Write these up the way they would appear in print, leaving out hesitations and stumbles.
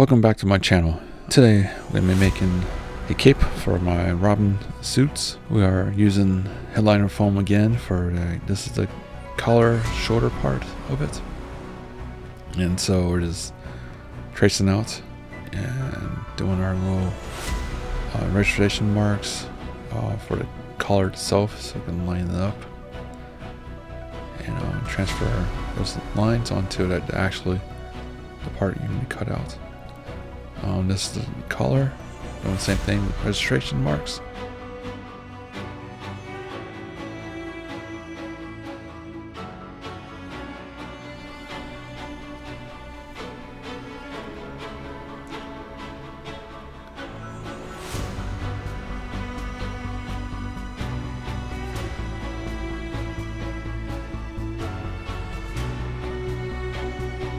Welcome back to my channel. Today we're going to be making a cape for my Robin suits. We are using headliner foam again for this is the collar shoulder part of it. And so we're just tracing out and doing our little registration marks for the collar itself so we can line it up and transfer those lines onto the part you need to cut out. This is the collar, doing the same thing with registration marks.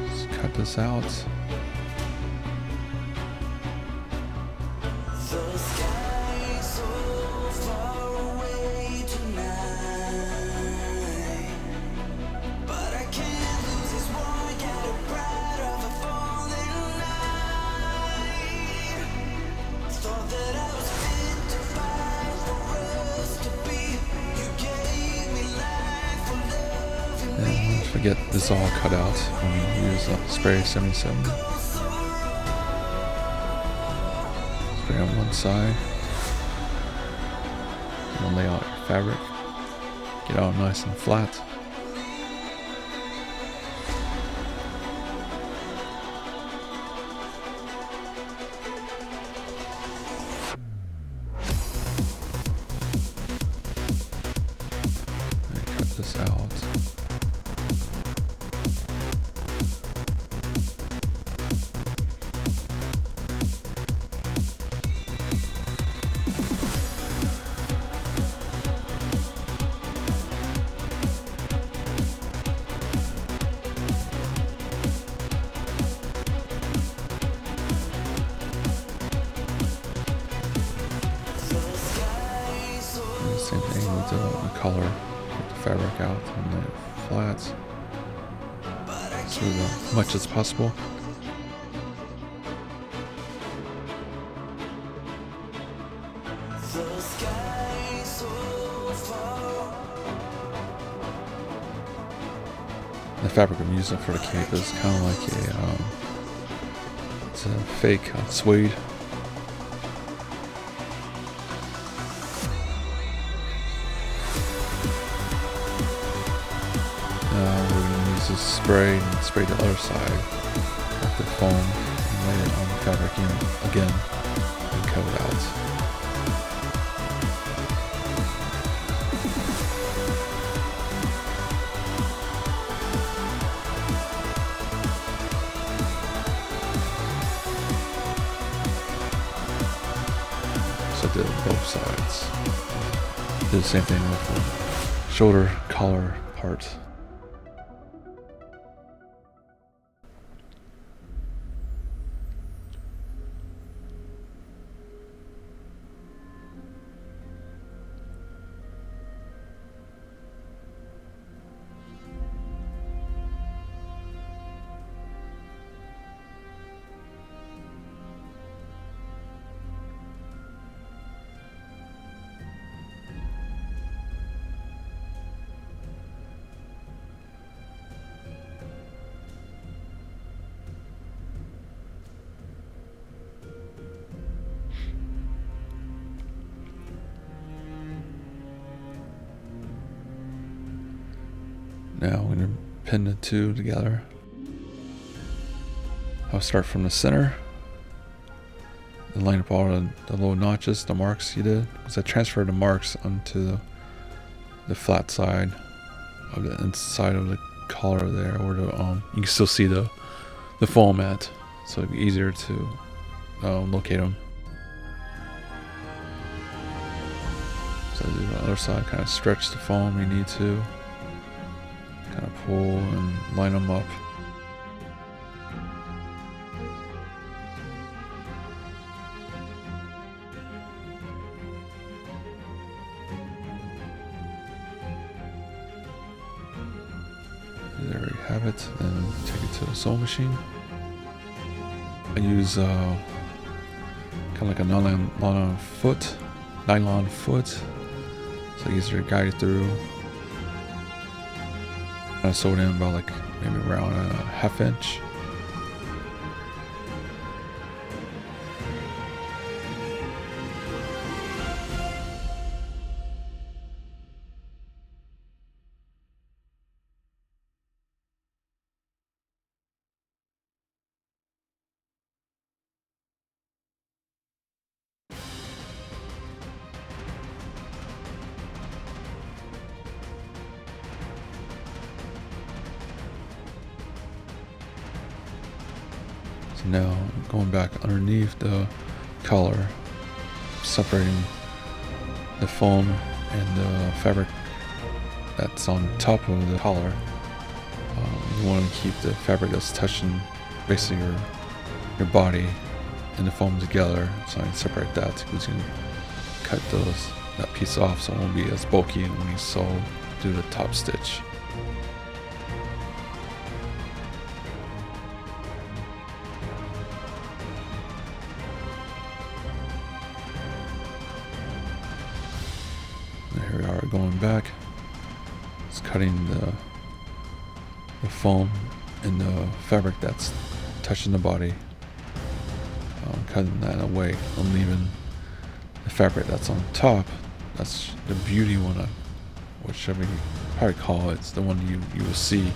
Just cut this out. Get this all cut out when we use spray 77. Spray on one side. And then lay out your fabric. Get it all nice and flat. And cut this out. Same thing with the collar, get the fabric out and lay it flat, so as much as possible. The fabric I'm using for the cape is kind of like it's a fake suede. We're going to use this spray and spray the other side of the foam and lay it on the fabric again and cut it out. So I did both sides. Did the same thing with the shoulder collar part. Now I'm going to pin the two together. I'll start from the center and line up all the little notches, the marks you did, because I transferred the marks onto the flat side of the inside of the collar there, or the you can still see the foam at, so it'd be easier to locate them. So do the other side, kind of stretch the foam you need to. Kind of pull and line them up. There we have it. Then take it to the sewing machine. I use kind of like a nylon foot, so easier to guide through. I sewed in about like maybe around a ½ inch. So now going back underneath the collar, separating the foam and the fabric that's on top of the collar. You want to keep the fabric that's touching basically your body and the foam together, so I can separate that because you can cut that piece off so it won't be as bulky when you sew do the top stitch. Here we are going back. It's cutting the foam and the fabric that's touching the body. Cutting that away and leaving the fabric that's on top. That's the beauty one, which I mean, probably call it's the one you will see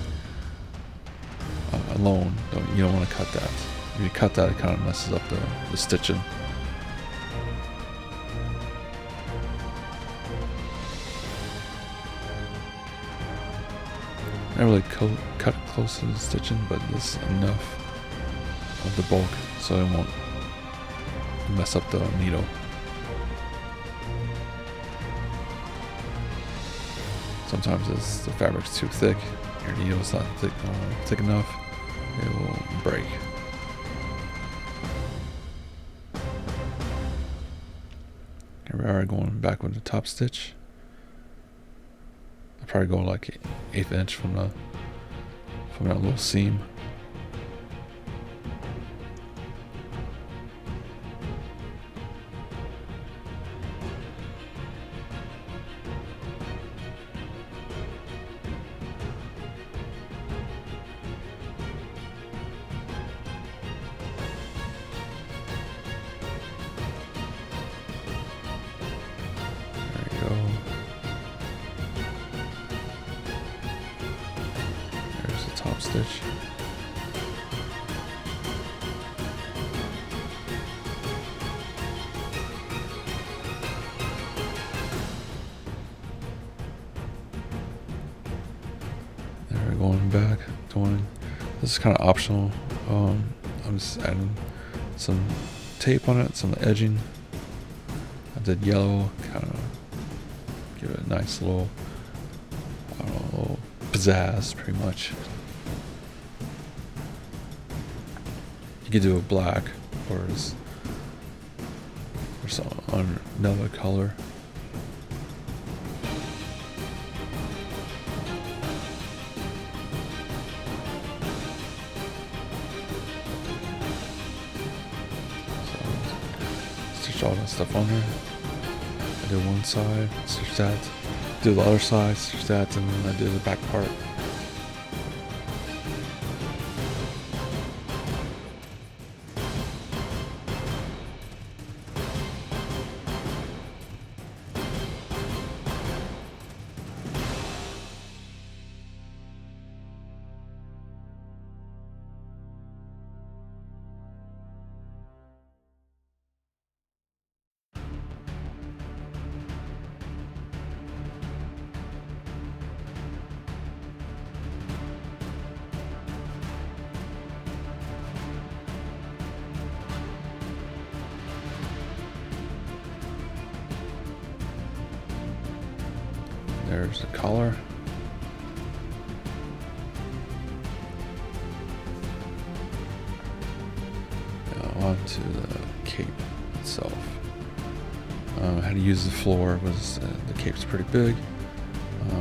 alone. You don't want to cut that. If you cut that, it kind of messes up the stitching. I really cut it close to the stitching, but it's enough of the bulk so it won't mess up the needle. Sometimes the fabric's too thick, your needle's not thick enough, it will break. Here we are going back with the top stitch. I'll probably go like 1/8 inch from that little seam. Top stitch. There, we're going back, this is kind of optional. I'm just adding some tape on it, some edging. I did yellow, kind of give it a nice little, I don't know, little pizzazz, pretty much. You could do a black or some another color. So stitch all that stuff on there. I did one side, stitch that. Do the other side, stitch that, and then I did the back part. There's the collar. Now onto the cape itself. How to use the floor was the cape's pretty big.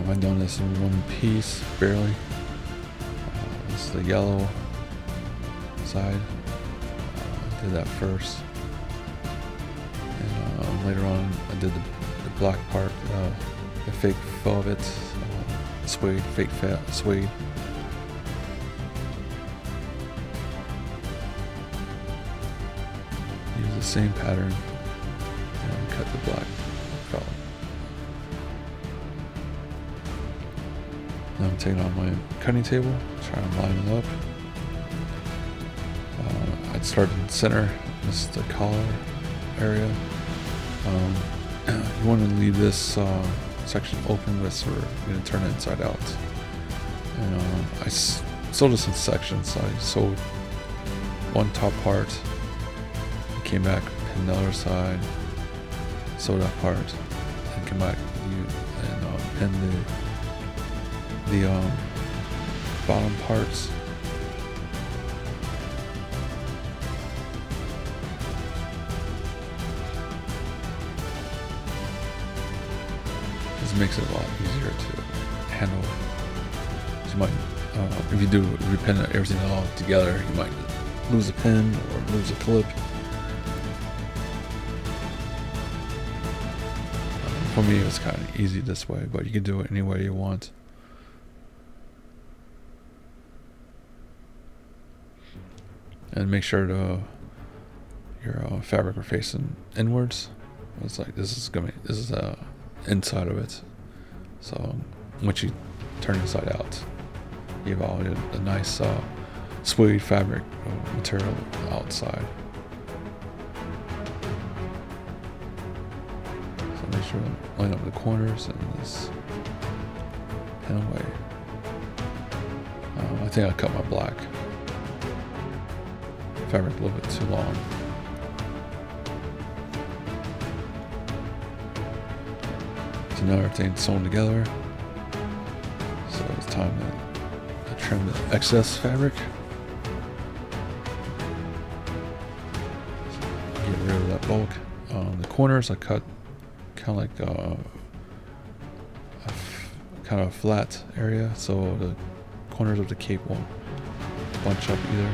I've done this in one piece, barely. This is the yellow side. did that first, and later on I did the black part, the fake velvet, suede, fake suede. Use the same pattern and cut the black velvet. Now I'm taking on my cutting table, trying to line it up. I'd start in the center, this is the collar area. You want to leave this section open, but we're going to turn it inside out. And I sewed this in sections. I sewed one top part, came back, pinned the other side, sewed that part, and came back and pinned the bottom parts. This makes it a lot easier to handle. So you might, if you pin everything all together, you might lose a pin or lose a clip. For me, it's kind of easy this way, but you can do it any way you want. And make sure your fabric are facing inwards. It's like this is inside of it. So once you turn inside out, you have all the nice suede fabric material outside. So make sure to line up the corners and just pin away. I think I cut my black fabric a little bit too long. So now everything's sewn together. So it's time to trim the excess fabric. Get rid of that bulk. The corners I cut kind of like a kind of a flat area, so the corners of the cape won't bunch up either.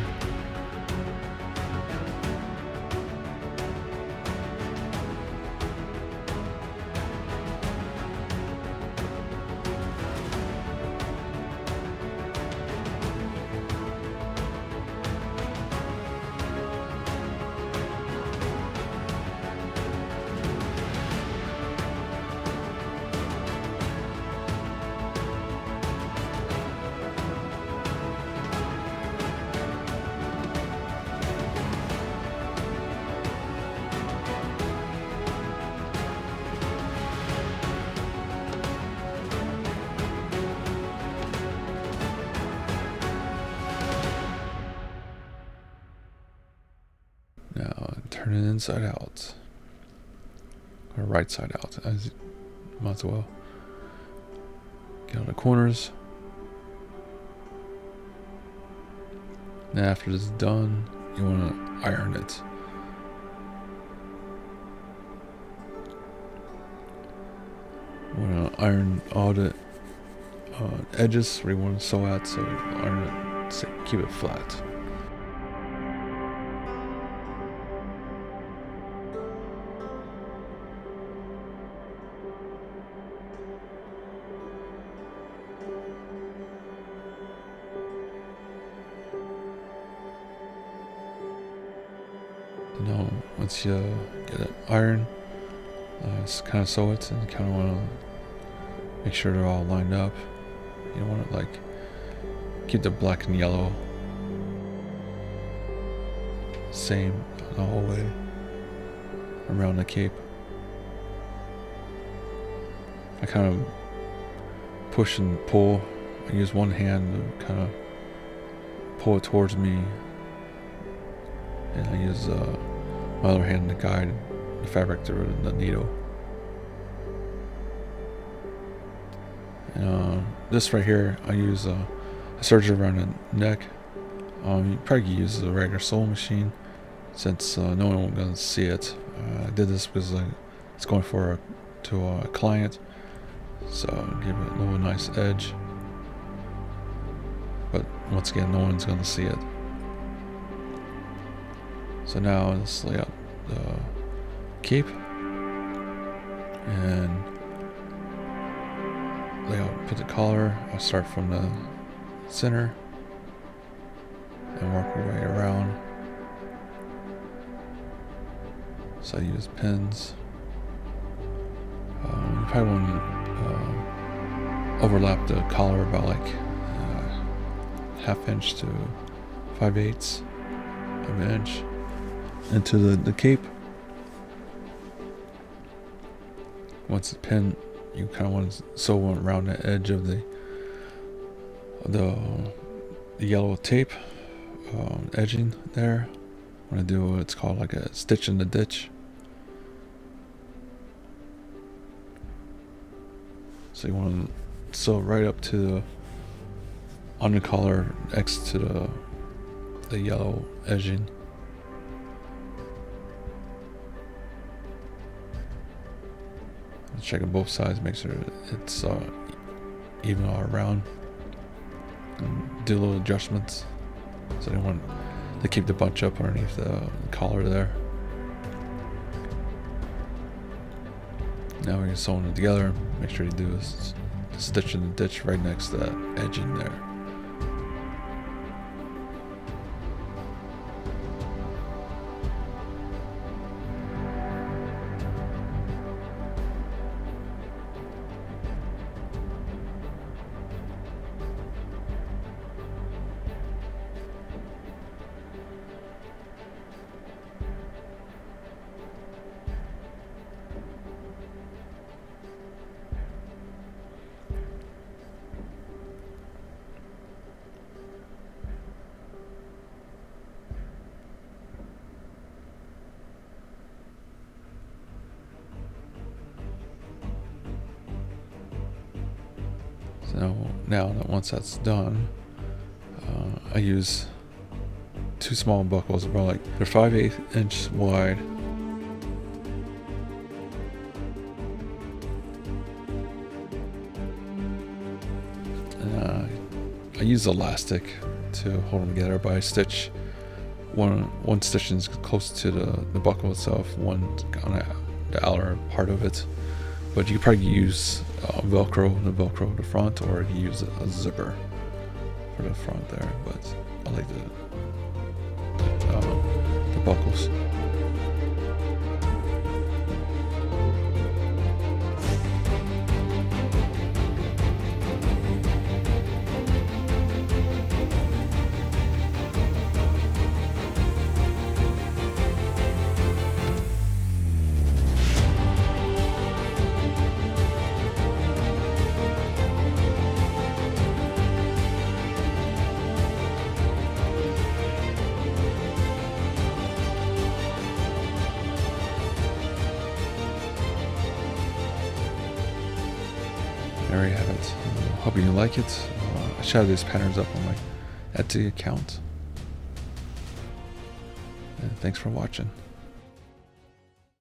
Now turn it inside out, or right side out, as you might as well. Get on the corners. Now after this is done, you want to iron it. You want to iron all the edges where you want to sew at, so iron it, keep it flat. Now, once you get it iron, just kind of sew it, and you kind of want to make sure they're all lined up. You don't want to like keep the black and yellow same the whole way around the cape. I kind of push and pull. I use one hand to kind of pull it towards me, and I use my other hand to guide the fabric through the needle. And this right here, I use a serger around the neck. You probably could use a regular sewing machine, since no one will gonna see it. I did this because it's going to a client, so give it a little nice edge. But once again, no one's gonna see it. So now let's lay out the cape and lay out, put the collar. I'll start from the center and work my way around. So I use pins. You probably want to overlap the collar about like 1/2 inch to 5/8 of an inch into the cape. Once it's pinned, you kind of want to sew around the edge of the yellow tape edging there. I'm going to do what's called like a stitch in the ditch. So you want to sew right up to the on the collar next to the yellow edging. Check on both sides, make sure it's even all around, and do little adjustments so they want to keep the bunch up underneath the collar there. Now we're going to sew it together. Make sure you do this stitch in the ditch right next to that edging there. So now that once that's done, I use 2 small buckles, about like they're 5/8 inch wide. And I use elastic to hold them together, but I stitch one stitch is close to the buckle itself, one on the outer part of it. But you could probably use Velcro the front, or you use a zipper for the front there. But I like the buckles. There you have it. Hoping you like it. I shot these patterns up on my Etsy account. And thanks for watching.